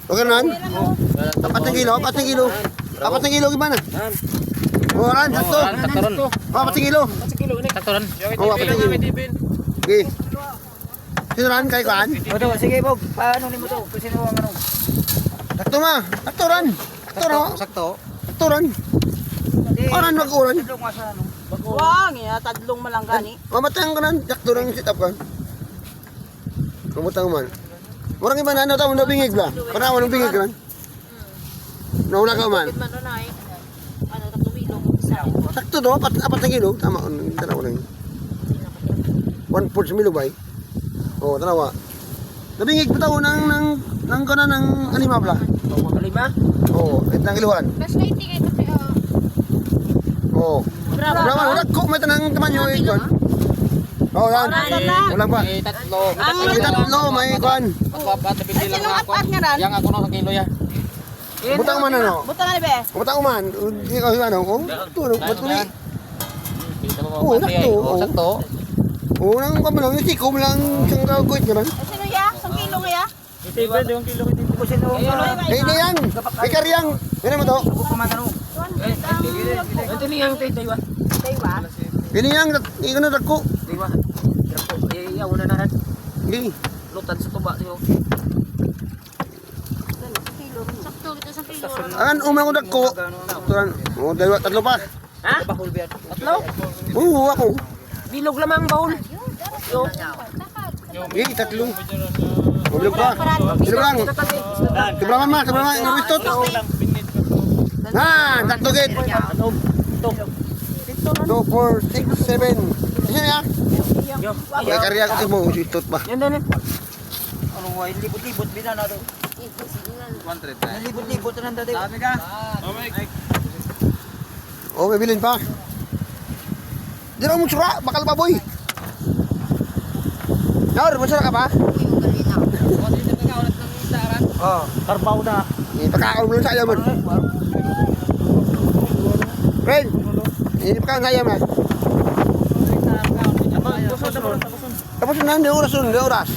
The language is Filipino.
Okay na nan? Apat na kilo, apat na kilo. Apat na kilo gimana? Oh, ran, sakto. Taktoron. Oh, apat na kilo. Taktoron. Oh, apat na kilo. Okay. Sino ran, kay Kaan? Oto, sige Bob. Paano ni mo to? Kung sino ang ano? Sakto ma. Sakto ran. Sakto no? Sakto. Sakto ran. Oran, mag-oran. Tadlong nga sa ano. Wang, ya, tadlong malanggani. Mamatang ka nan. Sakto ran sit up ka. Mamatang man. Murang iba na ano tao, nabingig ba? Kana mo nabingig ka nan? Nauna ka man. Man ron ay. Ano, 3 kilo isa. Sakto do, apat na kilo. Tama, tanaw lang. 1/4 milo ba? Oh, tanawa. Nabingig pa tao ng kana ng alima pala. Lima? Oh, ito ng iluhan. Mas 90 kay to. Oh. Bravo, wala ko may tanang taman yo ikon. Oh, yan. Walang pa. Tatlo. May tatlo, may ikon. Apat, Ay, sino apat nga ran? Yang ako no sa kilo ya. Butang man ano? Butang na be. Butang man. Hindi ka ano? Oh, tulog, matuli. Oh, sakto. Oh, sakto. Oh, nang kamalang yung sikom lang siyang gagawin ka man. Ay, sino ya? 1 kilo nga ya? Tiba, 2 kilo. Kung sino ang Eh, hindi yan. May karyang. Yan mo to. kumaman ano? Ito niyang tayo. Daywa. Yan yang. Ikaw na dagko. Diba? Iyaw na naran. Hindi. Lutan sa tuba siyo. Sakto ito sa kilo. Akan, umang ko dagko. Turan. Oh, dalawa, tatlo pa. Ha? Bahul ba yan? Tatlo? Oo, ako. Bilog lamang bahul. Eh, tatlo. Ulog pa. Sino lang? Sobraman ma, sobraman. Naristot. Ah, tatlo git. 2, 4, 6, 7. Isa ya. May karya ko mo, ristot pa. Yan din. Ano wa libot-libot bina na to. 100. Libot-libot na dati. Sabi ka? Oh, may bilin pa. Di na mo tsura, bakal pa boy. Naur, magsura ka pa? Oh, tarbaw na. Ipakaon mo lang sa ayaw mo. Ren, ipakaon sa ayaw mo. Tapos na, hindi oras.